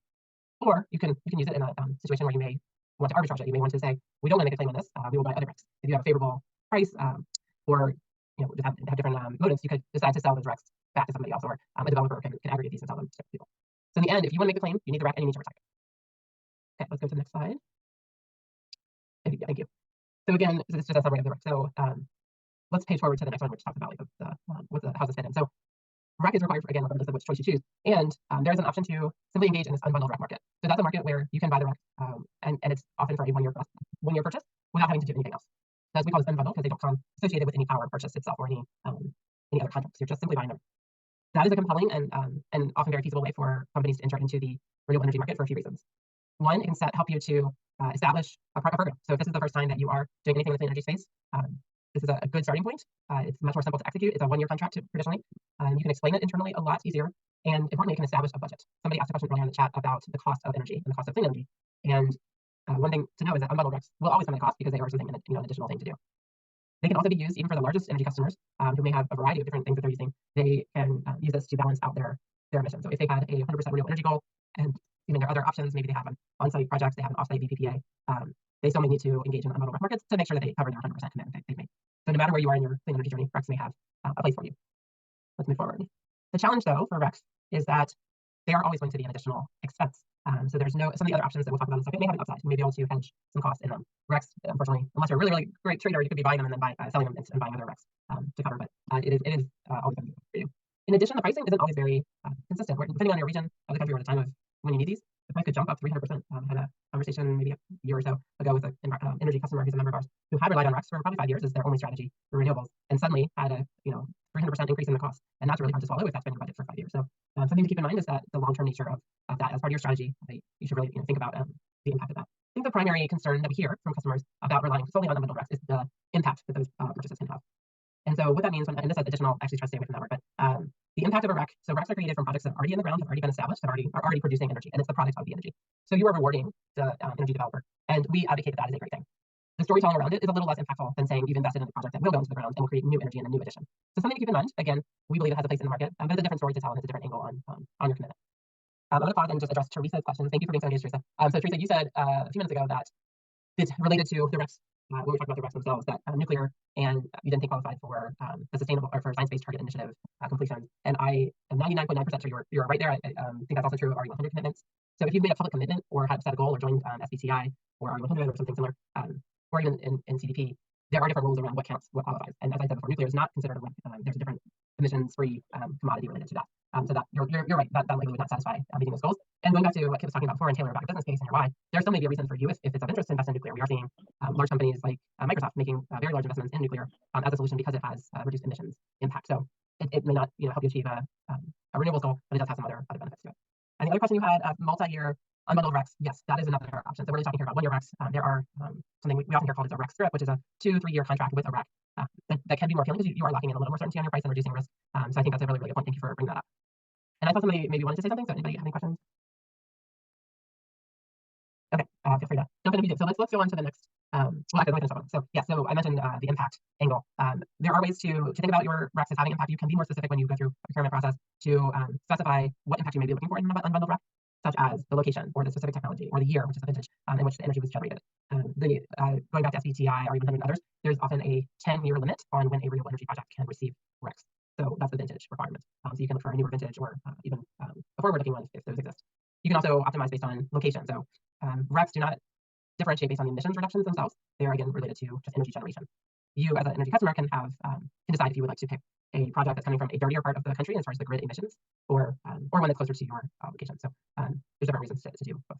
or you can use it in a situation where you may want to arbitrage it. You may want to say, we don't want to make a claim on this. We will buy other RECs. If you have a favorable price, or just have different motives, you could decide to sell those RECs back to somebody else, or a developer can aggregate these and sell them to people. So in the end, if you want to make a claim, you need the REC and you need to retire it. Okay, let's go to the next slide. Thank you. So again, this is just a summary of the REC. So let's page forward to the next one, which talks about how this fit in. So REC is required, again, regardless of which choice you choose. And there's an option to simply engage in this unbundled REC market. So that's a market where you can buy the REC, and it's often for a one-year purchase without having to do anything else. As we call this unbundled because they don't come associated with any power purchase itself or any other contracts. You're just simply buying them. That is a compelling and often very feasible way for companies to enter into the renewable energy market for a few reasons. One, it can help you to establish a program. So if this is the first time that you are doing anything in the clean energy space, this is a good starting point. It's much more simple to execute. It's a one-year contract traditionally. You can explain it internally a lot easier. And importantly, you can establish a budget. Somebody asked a question earlier in the chat about the cost of energy and the cost of clean energy. And one thing to know is that unbundled RECs will always come at a cost because they are something, an additional thing to do. They can also be used even for the largest energy customers who may have a variety of different things that they're using. They can use this to balance out their emissions. So if they had a 100% renewable energy goal, and even their other options, maybe they have an on-site project, they have an off-site VPPA, they still may need to engage in the unbundled REC markets to make sure that they cover their 100% commitment that they've made. So no matter where you are in your clean energy journey, RECs may have a place for you. Let's move forward. The challenge, though, for RECs is that they are always going to be an additional expense. So there's some of the other options that we'll talk about in a second may have an upside. You may be able to hedge some costs in them. RECs, unfortunately, unless you're a really, really great trader, you could be buying them and then selling them and buying other RECs to cover, but it is always going to be for you. In addition, the pricing isn't always very consistent. Depending on your region of the country or the time of when you need these, the price could jump up 300%. I had a conversation maybe a year or so ago with an energy customer who's a member of ours who had relied on RECs for probably 5 years as their only strategy for renewables, and suddenly had a 300% increase in the cost, and that's really hard to swallow if that's been your budget for 5 years. So something to keep in mind is that the long-term nature of that as part of your strategy, you should really think about the impact of that. I think the primary concern that we hear from customers about relying solely on unbundled RECs is the impact that those purchases can have. And so what that means, and this is additional, actually try to stay away from that word, but the impact of a REC, so RECs are created from projects that are already in the ground, have already been established, that are already producing energy, and it's the product of the energy. So you are rewarding the energy developer, and we advocate that is a great thing. The storytelling around it is a little less impactful than saying you've invested in a project that will go into the ground and will create new energy and a new addition. So something to keep in mind. Again, we believe it has a place in the market, but it's a different story to tell, and it's a different angle on your commitment. I'm going to pause and just address Teresa's questions. Thank you for being so engaged, Teresa. So Teresa, you said a few minutes ago that it's related to the RECs, when we talked about the RECs themselves, that nuclear and you didn't think qualified for the sustainable or for science-based target initiative completion. And I am 99.9% sure you're right there. I think that's also true of RE100 commitments. So if you've made a public commitment or had set a goal or joined SBTI or RE100 or something similar, or even in CDP, there are different rules around what counts, what qualifies. And as I said before, nuclear is not considered a REC. There's a different emissions-free commodity related to that. So that you're right, that likely would not satisfy meeting those goals. And going back to what Kip was talking about before and Taylor about your business case and your why, there still may be a reason for you if it's of interest to invest in nuclear. We are seeing large companies like Microsoft making very large investments in nuclear as a solution because it has reduced emissions impact. So it may not help you achieve a renewables goal, but it does have some other benefits to it. And the other question you had, multi-year unbundled RECs, yes, that is another option. So we're really talking here about 1 year RECs. There are something we often hear called as a REC strip, which is a 2-3 year contract with a REC. That can be more appealing because you are locking in a little more certainty on your price and reducing risk. So I think that's a really, really good point. Thank you for bringing that up. And I thought somebody maybe wanted to say something. So anybody have any questions? Okay, feel free to jump in if you do. So let's go on to the next. Well, actually, let me finish that one. So yeah, so I mentioned the impact angle. There are ways to think about your RECs as having impact. You can be more specific when you go through a procurement process to specify what impact you may be looking for in an unbundled REC, such as the location or the specific technology or the year, which is the vintage in which the energy was generated. Going back to SBTI or even others, there's often a 10-year limit on when a renewable energy project can receive RECs. So that's the vintage requirement. So you can look for a newer vintage or even a forward-looking one if those exist. You can also optimize based on location. So RECs do not differentiate based on the emissions reductions themselves. They are again related to just energy generation. You as an energy customer can decide if you would like to pick a project that's coming from a dirtier part of the country as far as the grid emissions, or one that's closer to your location. So there's different reasons to do both.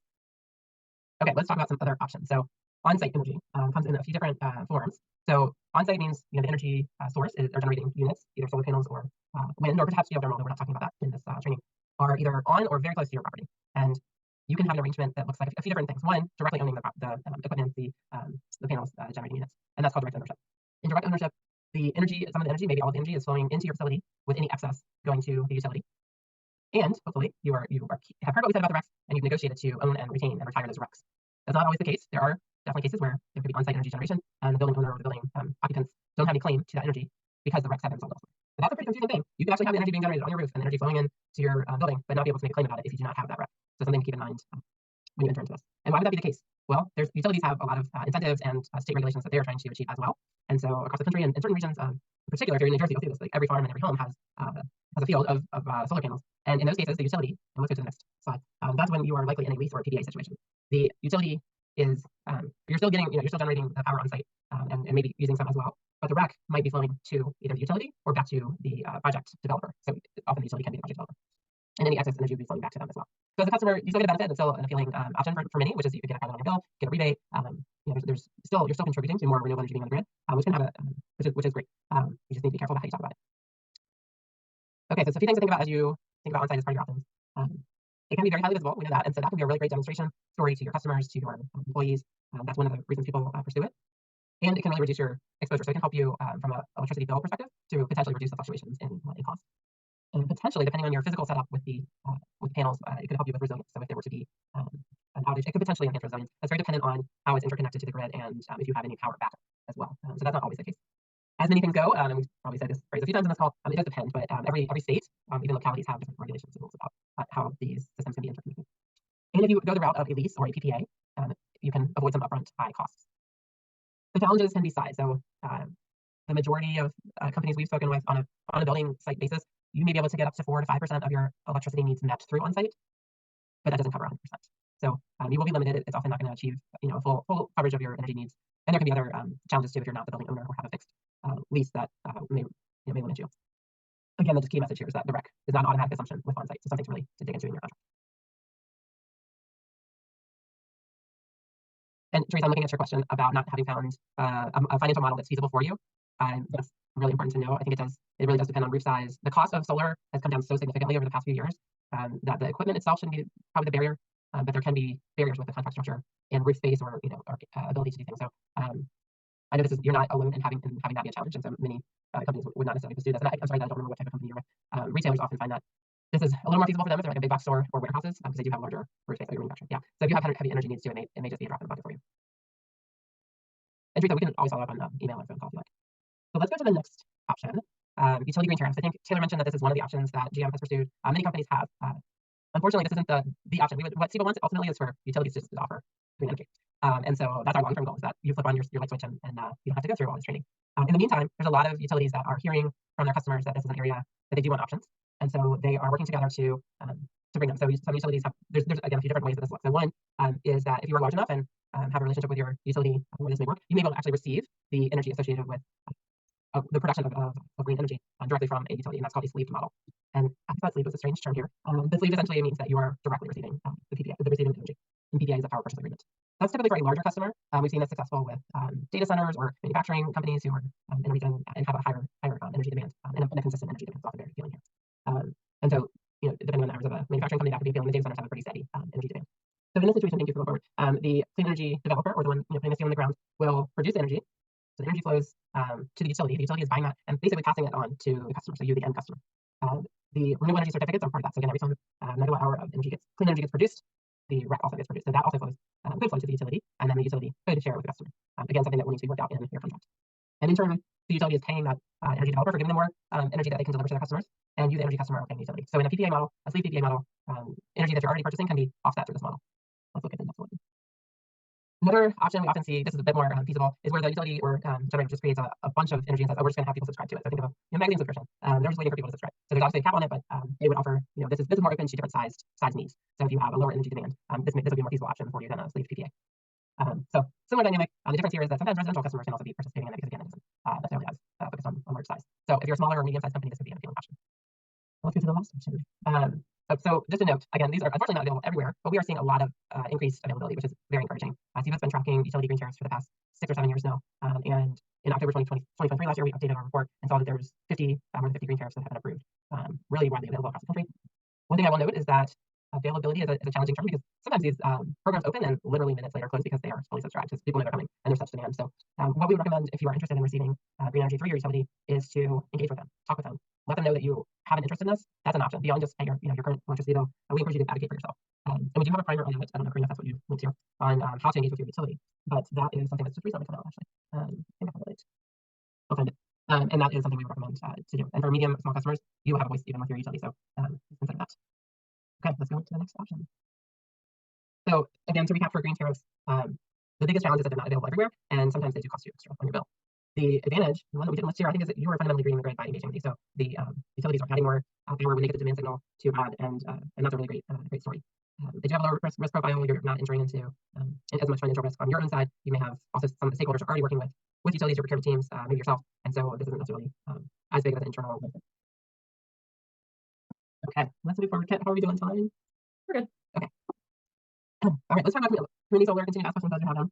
Okay, let's talk about some other options. So on-site energy comes in a few different forms. So on-site means the energy source are generating units, either solar panels or wind, or perhaps geothermal, though we're not talking about that in this training, are either on or very close to your property. And you can have an arrangement that looks like a few different things. One, directly owning the equipment, the panels generating units, and that's called direct ownership. In direct ownership, the energy, some of the energy, maybe all of the energy, is flowing into your facility with any excess going to the utility. And hopefully you have heard what we said about the RECs, and you've negotiated to own and retain and retire those RECs. That's not always the case. There are definitely cases where there could be on-site energy generation, and the building owner or the building occupants don't have any claim to that energy because the RECs have been sold elsewhere. But that's a pretty confusing thing. You can actually have the energy being generated on your roof and energy flowing in to your building, but not be able to make a claim about it if you do not have that REC. So something to keep in mind when you enter into this. And why would that be the case? Well, utilities have a lot of incentives and state regulations that they are trying to achieve as well. And so across the country and in certain regions, in particular, if you're in New Jersey, you'll see this. Like every farm and every home has a field of solar panels. And in those cases, the utility, and let's go to the next slide, that's when you are likely in a lease or a PPA situation. The utility is, you're still getting, you're still generating the power on site and maybe using some as well. But the REC might be flowing to either the utility or back to the project developer. So often the utility can be the project developer. And any excess energy will be flowing back to them as well. So as a customer, you still get a benefit. It's still an appealing option for many, which is you could get a credit on your bill, get a rebate. You're still contributing to more renewable energy being on the grid, which can have which is great. You just need to be careful about how you talk about it. Okay, so it's a few things to think about as you think about on-site as part of your options. It can be very highly visible, we know that, and so that can be a really great demonstration story to your customers, to your employees. That's one of the reasons people pursue it. And it can really reduce your exposure. So it can help you from an electricity bill perspective to potentially reduce the fluctuations in cost. And potentially, depending on your physical setup with panels, it could help you with resilience. So if there were to be an outage, it could potentially enhance resilience. That's very dependent on how it's interconnected to the grid and if you have any power backup as well. So that's not always the case. as many things go, and we've probably said this phrase a few times in this call, it does depend, but every state, even localities have different regulations and rules about how these systems can be interconnected. And if you go the route of a lease or a PPA, you can avoid some upfront high costs. The challenges can be size. So the majority of companies we've spoken with on a building site basis, you may be able to get up to 4 to 5% of your electricity needs met through on-site, but that doesn't cover 100%. So you will be limited. It's often not going to achieve full coverage of your energy needs. And there can be other challenges too if you're not the building owner or have a fixed lease that may limit you. Again, the key message here is that the REC is not an automatic assumption with on-site, so something to really dig into in your contract. And Teresa, I'm looking at your question about not having found a financial model that's feasible for you. That's really important to know. I think it really does depend on roof size. The cost of solar has come down so significantly over the past few years that the equipment itself shouldn't be probably the barrier, but there can be barriers with the contract structure and roof space or ability to do things. So I know you're not alone in having that be a challenge, and so many companies would not necessarily pursue this. And I'm sorry that I don't remember what type of company you're with. Retailers often find that this is a little more feasible for them if they're like a big box store or warehouses because they do have larger roof space that you're manufacturing. Yeah. So if you have heavy energy needs too, it may just be a drop in the bucket for you. And Teresa, we can always follow up on email or phone call if you like. So let's go to the next option, utility green tariffs. I think Taylor mentioned that this is one of the options that GM has pursued. Many companies have. Unfortunately, this isn't the option. What CEBA wants ultimately is for utilities to just offer green energy. And so that's our long-term goal, is that you flip on your light switch and you don't have to go through all this training. In the meantime, there's a lot of utilities that are hearing from their customers that this is an area that they do want options. And so they are working together to bring them. So some utilities have, there's again, a few different ways that this looks. So one is that if you are large enough and have a relationship with your utility where this may work, you may be able to actually receive the energy associated with the production of green energy directly from a utility, and that's called a sleeved model. And I thought sleeve was a strange term here. The sleeve essentially means that you are directly receiving the receiving energy. And PPA is a power purchase agreement. That's typically for a larger customer. We've seen this successful with data centers or manufacturing companies who are in a region and have a higher energy demand and a consistent energy demand is often very appealing here. And so, depending on the hours of a manufacturing company, that could be appealing. The data centers have a pretty steady energy demand. So in this situation, thank you for going forward. The clean energy developer, or the one putting the steel in the ground, will produce energy. So the energy flows to the utility. The utility is buying that and basically passing it on to the customer, so you, the end customer. The renewable energy certificates are part of that. So again, every time megawatt hour of clean energy gets produced, the REC also gets produced. So that also could flow to the utility, and then the utility could share it with the customer. Again, something that will need to be worked out in your contract. And in turn, the utility is paying that energy developer for giving them more energy that they can deliver to their customers, and you, the energy customer, are paying the utility. So in a PPA model, a sleeve PPA model, energy that you're already purchasing can be offset through this model. Let's look at the next one. Another option we often see, this is a bit more feasible, is where the utility or generator just creates a bunch of energy and says, oh, we're just going to have people subscribe to it. So think of a magazine subscription. They're just waiting for people to subscribe. So there's obviously a cap on it, but they would offer, this is more open to different size needs. So if you have a lower energy demand, this would be a more feasible option for you than a sleeve PPA. So similar dynamic. The difference here is that sometimes residential customers can also be participating in it because again, it isn't necessarily as focused on large size. So if you're a smaller or medium-sized company, this would be an appealing option. Let's go to the last option. So just a note, again, these are unfortunately not available everywhere, but we are seeing a lot of increased availability, which is very encouraging. CEBA's been tracking utility green tariffs for the past 6 or 7 years now. And in October 2023 last year, we updated our report and saw that there's more than 50 green tariffs that have been approved, really widely available across the country. One thing I will note is that availability is a challenging term because sometimes these programs open and literally minutes later close because they are fully subscribed because people know they're coming and there's such demand. So what we would recommend if you are interested in receiving green energy through your utility is to engage with them, talk with them, let them know that you have an interest in this. That's an option beyond just pay your current electricity bill. We encourage you to advocate for yourself. And we do have a primer on it. I don't know, Karina, if that's what you linked here on how to engage with your utility, but that is something that's just recently come out actually. I think I have it. I'll find it. And that is something we recommend to do. And for medium, small customers, you have a voice even with your utility. So consider that. Okay, let's go to the next option. So again, to recap for green tariffs, the biggest challenge is that they're not available everywhere, and sometimes they do cost you extra on your bill. The advantage, the one that we didn't list here, I think, is that you are fundamentally greening the grid by engaging with these. So the utilities are adding more power when they get the demand signal to add, and that's a really great story. They do have a lower risk profile. You're not entering into as much financial risk on your own side. You may have also some of the stakeholders are already working with utilities or procurement teams, maybe yourself, and so this isn't necessarily as big of an internal benefit. Okay, let's move forward. Kent, how are we doing time? We're good. Okay. All right, let's talk about community solar. Continue to ask questions as you have them.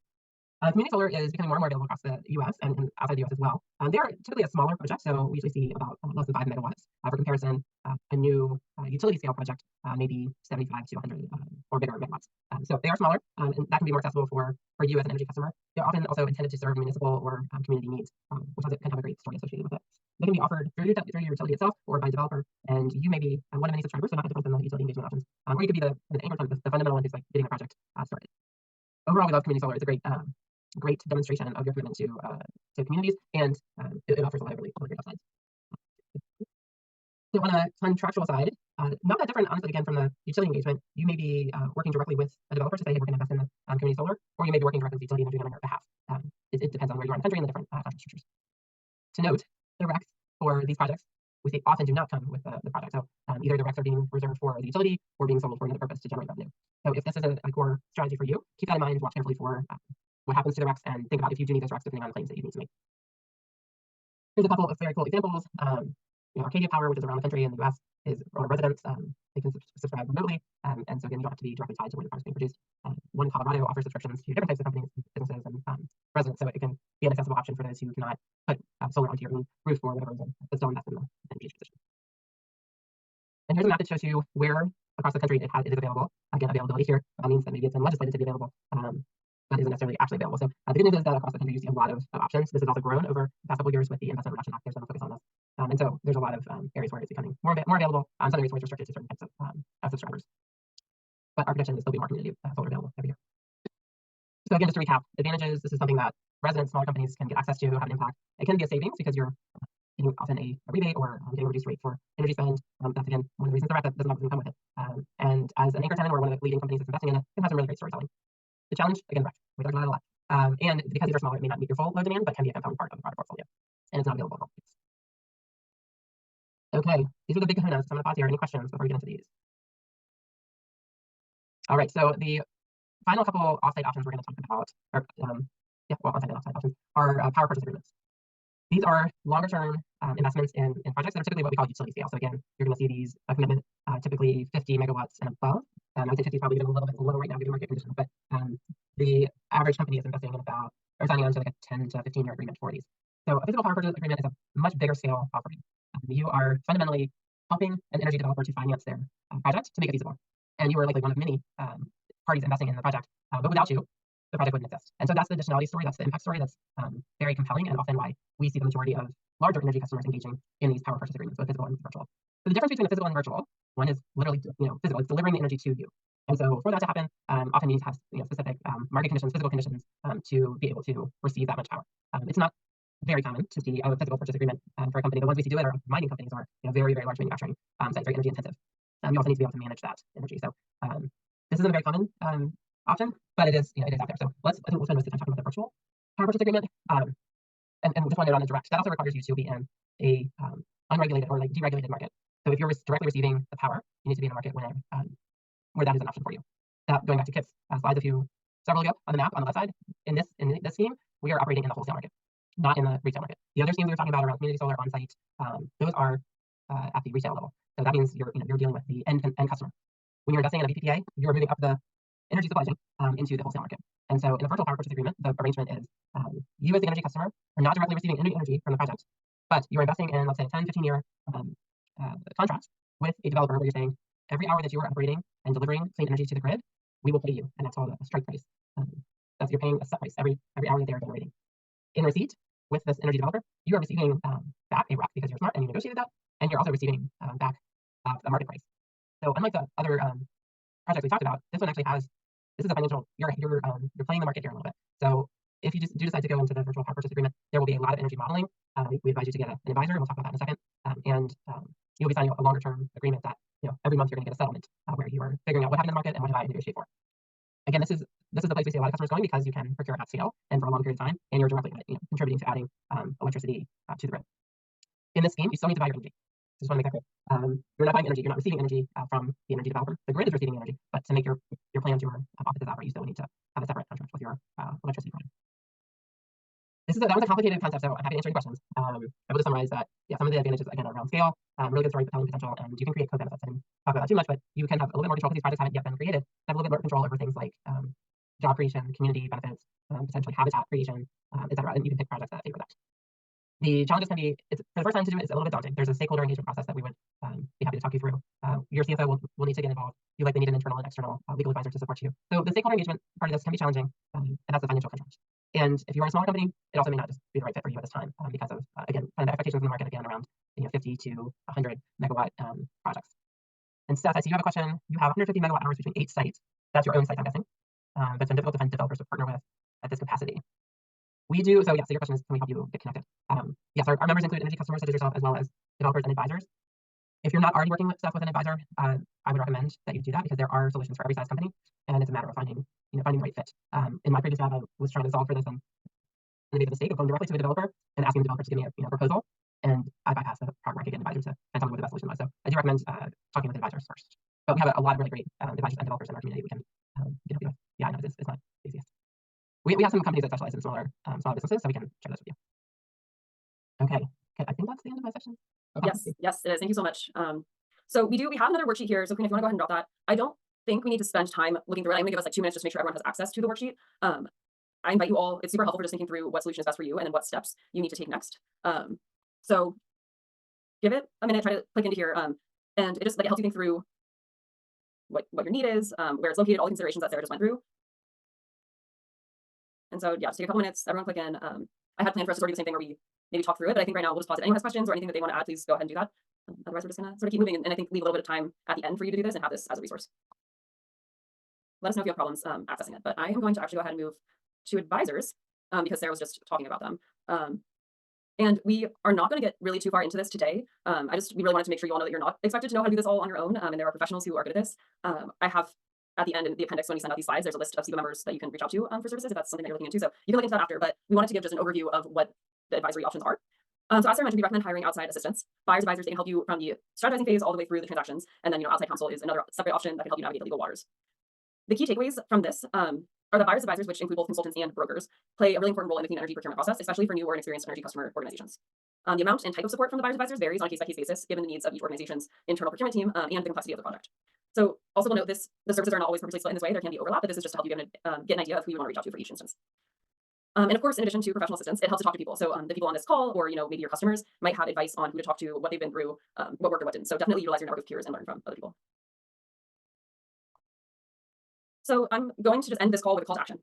Community solar is becoming more and more available across the US and outside the US as well. They are typically a smaller project, so we usually see about less than 5 megawatts. For comparison, a new utility scale project may be 75 to 100 or bigger megawatts. So they are smaller, and that can be more accessible for you as an energy customer. They're often also intended to serve municipal or community needs, which can have a great story associated with it. They can be offered through your utility itself or by a developer, and you may be one of many subscribers, so not different than the utility engagement options. Or you could be the anchor tenant, the fundamental one who's like getting the project started. Overall, we love community solar. It's a great great demonstration of your commitment to communities, and it offers a lot of really great upsides. So on a contractual side, not that different, honestly, again, from the utility engagement. You may be working directly with a developer to say, hey, we're going to invest in the community solar, or you may be working directly with the utility and doing it on your behalf. It depends on where you are in the country and the different contract structures. To note, the RECs for these projects, we say often do not come with the project. So either the RECs are being reserved for the utility or being sold for another purpose to generate revenue. So if this is a core strategy for you, keep that in mind, watch carefully for what happens to the RECs, and think about if you do need those RECs depending on claims that you need to make. Here's a couple of very cool examples. Arcadia Power, which is around the country in the US, is for residents. They can subscribe remotely. And so again, you don't have to be directly tied to where the power is being produced. One in Colorado offers subscriptions to different types of companies, businesses, and residents. So it can be an accessible option for those who cannot put solar onto your own roof for whatever reason, but still invest in the energy transition. And here's a map that shows you where across the country it is available. Again, availability here means that maybe it's been legislated to be available, but isn't necessarily actually available. So the good news is that across the country you see a lot of options. This has also grown over the past couple of years with the Investment Reduction Act. There's been a focus on this. And so there's a lot of areas where it's becoming more available. Some areas where it's restricted to certain types of subscribers. But our prediction is there'll be more community solar available every year. So again, just to recap, advantages, this is something that residents, smaller companies can get access to, have an impact. It can be a savings because you're getting often a rebate or getting a reduced rate for energy spend. That's again one of the reasons the REC that doesn't come with it. And as an anchor tenant or one of the leading companies that's investing in it, it has some really great storytelling. The challenge, again, REC. We talked about it a lot. And because these are smaller, it may not meet your full load demand, but can be a component part of the product portfolio. And it's not available in all places. Okay, these are the big kahunas. So I'm going to pause here. Any questions before we get into these? All right, so the final couple offsite options we're going to talk about, on-site and offsite options, are power purchase agreements. These are longer-term investments in projects that are typically what we call utility scale. So again, you're going to see these commitment typically 50 megawatts and above. I would say 50 is probably a little bit low right now given market conditions, but the average company is investing in about, or signing on to like a 10 to 15-year agreement for these. So a physical power purchase agreement is a much bigger scale offering. You are fundamentally helping an energy developer to finance their project to make it feasible. And you are likely one of many parties investing in the project, but without you, the project wouldn't exist. And so that's the additionality story, that's the impact story that's very compelling, and often why we see the majority of larger energy customers engaging in these power purchase agreements, both physical and virtual. So the difference between the physical and virtual, one is literally physical, it's delivering the energy to you. And so for that to happen, often you need to have specific market conditions, physical conditions to be able to receive that much power. It's not very common to see a physical purchase agreement for a company. The ones we see do it are mining companies or very, very large manufacturing sites, very energy intensive. You also need to be able to manage that energy. So this isn't a very common option, but it is out there. So I think we'll spend most of the time talking about the virtual power purchase agreement. And just one note on the direct, that also requires you to be in a unregulated or like deregulated market. So if you're directly receiving the power, you need to be in a market where that is an option for you. Going back to Kip's slides several ago on the map on the left side, in this scheme, we are operating in the wholesale market, not in the retail market. The other schemes we were talking about around community solar on site, those are at the retail level. So that means you're dealing with the end customer. When you're investing in a VPPA, you're moving up the energy supply chain into the wholesale market. And so in a virtual power purchase agreement, the arrangement is you as the energy customer are not directly receiving any energy from the project, but you're investing in, let's say, a 10, 15-year contract with a developer where you're saying every hour that you are operating and delivering clean energy to the grid, we will pay you. And that's called a strike price. That's you're paying a set price every hour that they are generating. In receipt with this energy developer, you are receiving back a REC because you're smart and you negotiated that, and you're also receiving back a market price. So unlike the other projects we talked about, this one actually has, this is a financial, you're playing the market here a little bit. So if you just do decide to go into the virtual power purchase agreement, there will be a lot of energy modeling. We advise you to get an advisor, and we'll talk about that in a second. And you'll be signing a longer term agreement that every month you're going to get a settlement where you are figuring out what happened in the market and what did I negotiate for. Again, this is the place we see a lot of customers going because you can procure at scale and for a long period of time, and you're directly contributing to adding electricity to the grid. In this scheme, you still need to buy your energy. Just want to make that clear. You're not buying energy. You're not receiving energy from the energy developer. The grid is receiving energy, but to make your plans, your offices operate, you still need to have a separate contract with your electricity provider. That was a complicated concept, so I'm happy to answer any questions. I will just summarize that, some of the advantages, again, around scale, really good story, compelling potential, and you can create co-benefits. I didn't talk about that too much, but you can have a little bit more control because these projects haven't yet been created. Have a little bit more control over things like job creation, community benefits, potentially habitat creation, etc. And you can pick projects that favor that. The challenges can be, for the first time to do it, it's a little bit daunting. There's a stakeholder engagement process that we would be happy to talk you through. Your CFO will need to get involved. You likely need an internal and external legal advisor to support you. So the stakeholder engagement part of this can be challenging, and that's the financial contract. And if you are a smaller company, it also may not just be the right fit for you at this time because of, again, kind of the expectations in the market, again, around 50 to 100 megawatt projects. And Seth, I see you have a question. You have 150 megawatt hours between 8 sites. That's your own site, I'm guessing. But it's been difficult to find developers to partner with at this capacity. We do, so yeah, so your question is, can we help you get connected? Yes, our members include energy customers such as yourself, as well as developers and advisors. If you're not already working with stuff with an advisor, I would recommend that you do that because there are solutions for every size company, and it's a matter of finding the right fit. In my previous job, I was trying to solve for this and made the mistake of going directly to a developer and asking the developer to give me a proposal, and I bypassed the proper market and advisor to and tell me what the best solution was. So I do recommend talking with advisors first. But we have a lot of really great advisors and developers in our community we can help you with. Yeah, I know it's not the easiest. We have some companies that specialize in smaller businesses, so we can share those with you. Okay, I think that's the end of my section. Yes, it is. Thank you so much. So we have another worksheet here. So Queen, if you want to go ahead and drop that. I don't think we need to spend time looking through it. I'm gonna give us like 2 minutes just to make sure everyone has access to the worksheet. I invite you all, it's super helpful for just thinking through what solution is best for you and then what steps you need to take next. So give it a minute, try to click into here. And it just like it helps you think through what your need is, where it's located, all the considerations that Sarah just went through. And so yeah, just take a couple minutes, everyone click in. I had planned for us to sort of do the same thing where we maybe talk through it, but I think right now we'll just pause it. Anyone has questions or anything that they want to add, please go ahead and do that. Otherwise, we're just gonna sort of keep moving and I think leave a little bit of time at the end for you to do this and have this as a resource. Let us know if you have problems accessing it, but I am going to actually go ahead and move to advisors because Sarah was just talking about them. And we are not going to get really too far into this today. We really wanted to make sure you all know that you're not expected to know how to do this all on your own, and there are professionals who are good at this. I have at the end in the appendix when we send out these slides, there's a list of CEBA members that you can reach out to for services if that's something that you're looking into. So you can look into that after, but we wanted to give just an overview of what the advisory options are. So as Sarah mentioned, we recommend hiring outside assistants. Buyers advisors, they can help you from the strategizing phase all the way through the transactions, and then outside counsel is another separate option that can help you navigate the legal waters. The key takeaways from this are the buyers advisors, which include both consultants and brokers, play a really important role in the clean energy procurement process, especially for new or inexperienced energy customer organizations. The amount and type of support from the buyers advisors varies on a case-by-case basis, given the needs of each organization's internal procurement team and the complexity of the project. So also will note the services are not always purposely split in this way. There can be overlap, but this is just to help you get an idea of who you want to reach out to for each instance. And of course, in addition to professional assistance, it helps to talk to people. So the people on this call, or maybe your customers, might have advice on who to talk to, what they've been through, what worked or what didn't. So definitely utilize your network of peers and learn from other people. So I'm going to just end this call with a call to action.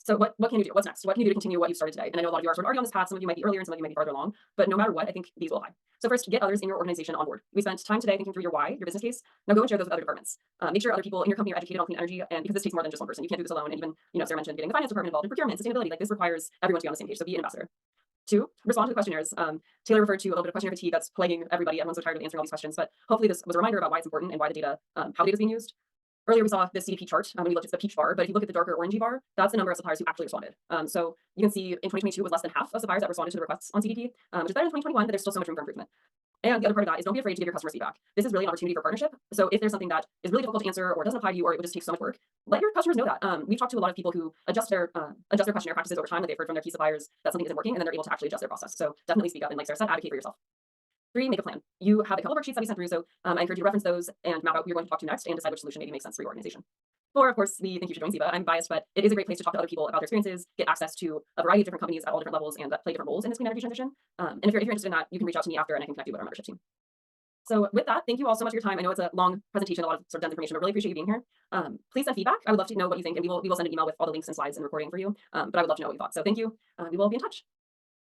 So what can you do? What's next? What can you do to continue what you've started today? And I know a lot of you are sort of already on this path. Some of you might be earlier and some of you might be farther along. But no matter what, I think these will apply. So first, get others in your organization on board. We spent time today thinking through your why, your business case. Now go and share those with other departments. Make sure other people in your company are educated on clean energy, and because this takes more than just one person. You can't do this alone. And even, Sarah mentioned getting the finance department involved in procurement, sustainability. Like this requires everyone to be on the same page. So be an ambassador. 2, respond to the questionnaires. Taylor referred to a little bit of questionnaire fatigue that's plaguing everybody. Everyone's so tired of answering all these questions, but hopefully this was a reminder about why it's important and why the data, how the data is being used. Earlier, we saw this CDP chart when we looked at the peach bar, but if you look at the darker orangey bar, that's the number of suppliers who actually responded. So you can see in 2022 was less than half of suppliers that responded to the requests on CDP, which is better than 2021, but there's still so much room for improvement. And the other part of that is don't be afraid to give your customers feedback. This is really an opportunity for partnership. So if there's something that is really difficult to answer or doesn't apply to you or it would just take so much work, let your customers know that. We've talked to a lot of people who adjust their questionnaire practices over time when they've heard from their key suppliers that something isn't working, and then they're able to actually adjust their process. So definitely speak up and, like Sarah said, advocate for yourself. 3, make a plan. You have a couple of worksheets that we sent through, so I encourage you to reference those and map out who you're going to talk to next and decide which solution maybe makes sense for your organization. 4, of course, we think you should join CEBA. I'm biased, but it is a great place to talk to other people about their experiences, get access to a variety of different companies at all different levels and that play different roles in this clean energy transition. And if you're interested in that, you can reach out to me after and I can connect you with our membership team. So with that, thank you all so much for your time. I know it's a long presentation, a lot of sort of dense information, but really appreciate you being here. Please send feedback. I would love to know what you think, and we will send an email with all the links and slides and recording for you. But I would love to know what you thought. So thank you. We will be in touch.